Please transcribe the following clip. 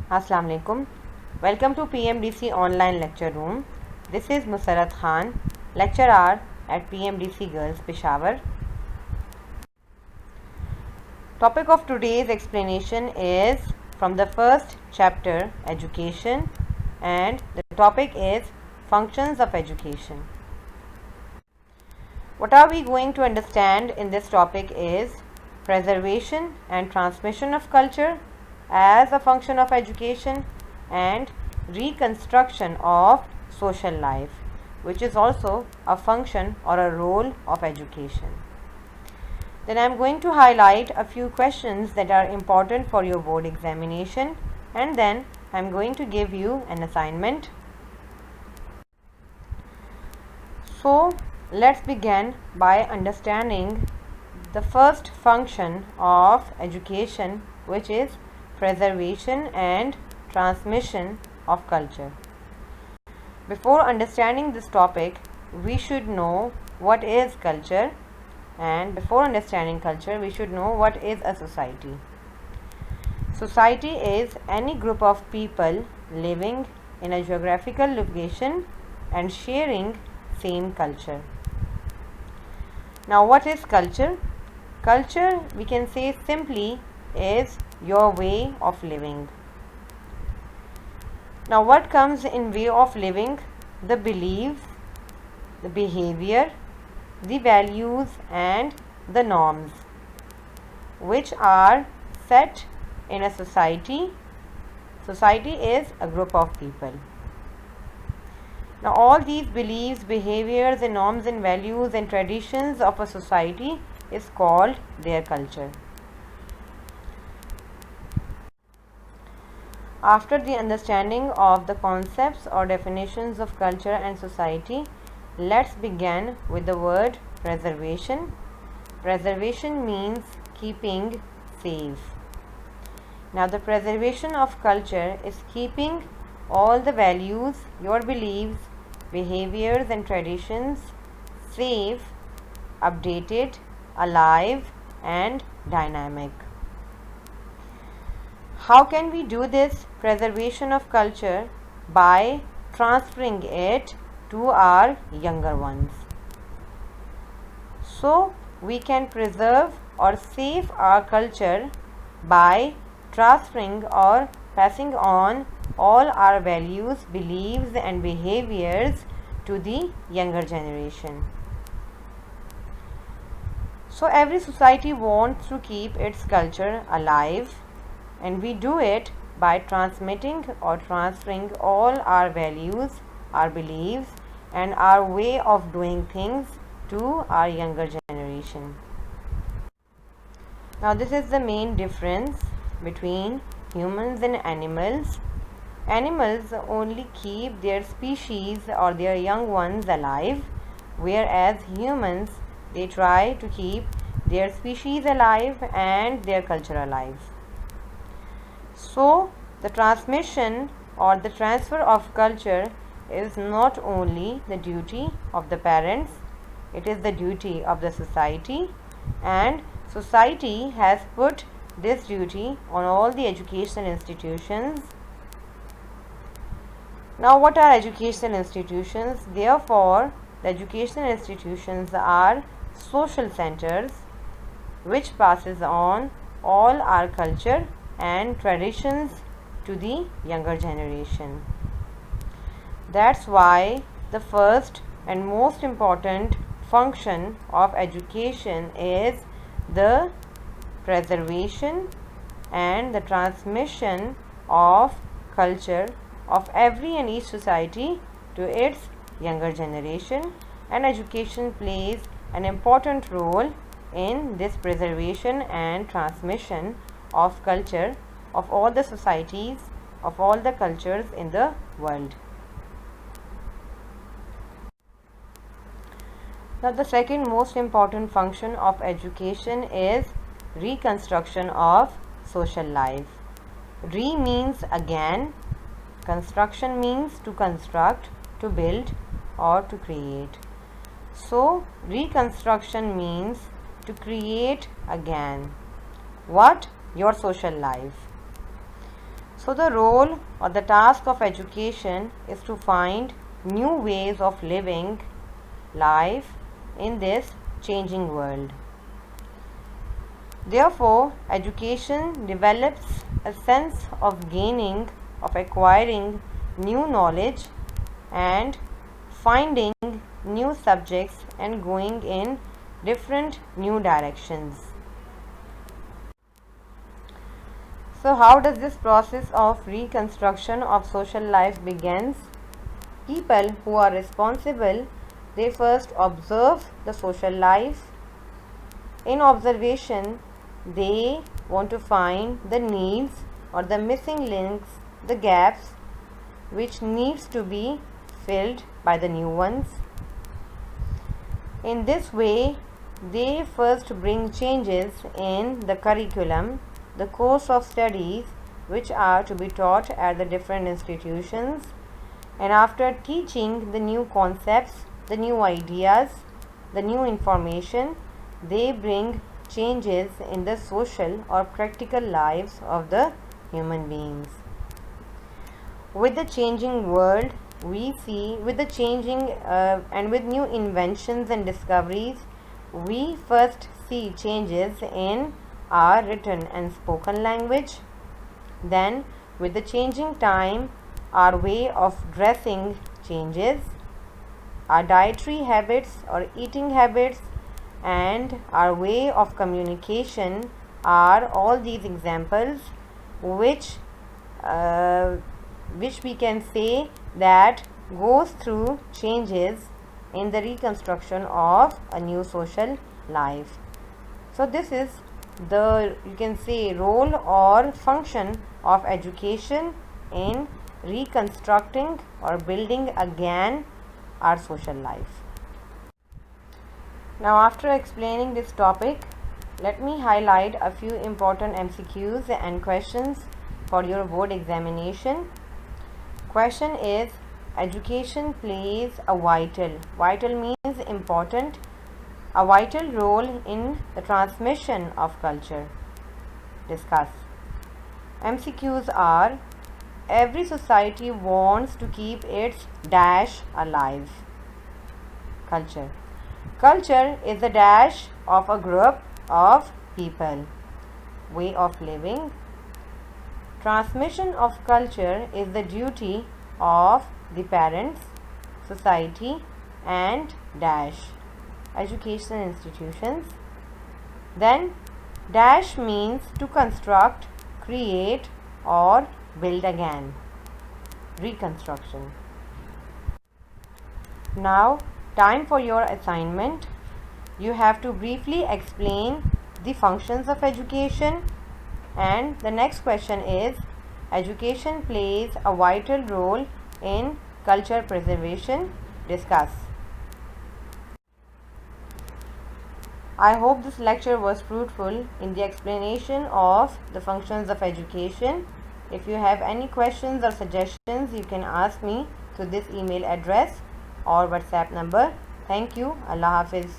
Assalamu alaikum. Welcome to PMDC online lecture room. This is Musarrat Khan, lecturer at PMDC Girls Peshawar. Topic of today's explanation is from the first chapter, education, and the topic is functions of education. What are we going to understand in this topic is preservation and transmission of culture as a function of education and reconstruction of social life, which is also a function or a role of education. Then I am going to highlight a few questions that are important for your board examination, and then I am going to give you an assignment. So let's begin by understanding the first function of education, which is preservation and transmission of culture. Before understanding this topic, we should know what is culture, and before understanding culture, we should know what is a society. Society is any group of people living in a geographical location and sharing same culture. Now, what is culture? Culture, we can say simply, is your way of living. Now, what comes in way of living? The beliefs, the behavior, the values and the norms which are set in a society. Society is a group of people. Now, all these beliefs, behaviors and norms and values and traditions of a society is called their culture. After the understanding of the concepts or definitions of culture and society, let's begin with the word preservation. Preservation means keeping safe. Now, the preservation of culture is keeping all the values, your beliefs, behaviors and traditions safe, updated, alive and dynamic. How can we do this preservation of culture? By transferring it to our younger ones. So, we can preserve or save our culture by transferring or passing on all our values, beliefs and behaviors to the younger generation. So, every society wants to keep its culture alive, and we do it by transmitting or transferring all our values, our beliefs and our way of doing things to our younger generation. Now, this is the main difference between humans and animals. Animals only keep their species or their young ones alive, whereas humans, they try to keep their species alive and their culture alive. So, the transmission or the transfer of culture is not only the duty of the parents, it is the duty of the society, and society has put this duty on all the educational institutions. Now, what are educational institutions? Therefore, the educational institutions are social centers which passes on all our culture and traditions to the younger generation. That's why the first and most important function of education is the preservation and the transmission of culture of every and each society to its younger generation, and education plays an important role in this preservation and transmission of culture of all the societies, of all the cultures in the world. Now, the second most important function of education is reconstruction of social life. Re means again, construction means to construct, to build or to create. So, reconstruction means to create again. What? Your social life. So the role or the task of education is to find new ways of living life in this changing world. Therefore, education develops a sense of gaining, of acquiring new knowledge and finding new subjects and going in different new directions. So how does this process of reconstruction of social life begins? People who are responsible, they first observe the social life. In observation, they want to find the needs or the missing links, the gaps which needs to be filled by the new ones. In this way, they first bring changes in the curriculum, the course of studies which are to be taught at the different institutions, and after teaching the new concepts, the new ideas, the new information, they bring changes in the social or practical lives of the human beings. With the changing world, we see with the changing and with new inventions and discoveries, we first see changes in our written and spoken language. Then with the changing time, our way of dressing changes, our dietary habits or eating habits and our way of communication are all these examples which we can say that goes through changes in the reconstruction of a new social life. So this is the, you can say, role or function of education in reconstructing or building again our social life. Now after explaining this topic, let me highlight a few important MCQs and questions for your board examination. Question is, education plays a vital means important, a vital role in the transmission of culture. Discuss. MCQs are, every society wants to keep its dash alive. Culture. Culture is the dash of a group of people. Way of living. Transmission of culture is the duty of the parents, society and dash educational institutions. Then dash means to construct, create or build again. Reconstruction. Now time for your assignment. You have to briefly explain the functions of education, and the next question is, education plays a vital role in culture preservation. Discuss. I hope this lecture was fruitful in the explanation of the functions of education. If you have any questions or suggestions, you can ask me through this email address or WhatsApp number. Thank you. Allah Hafiz.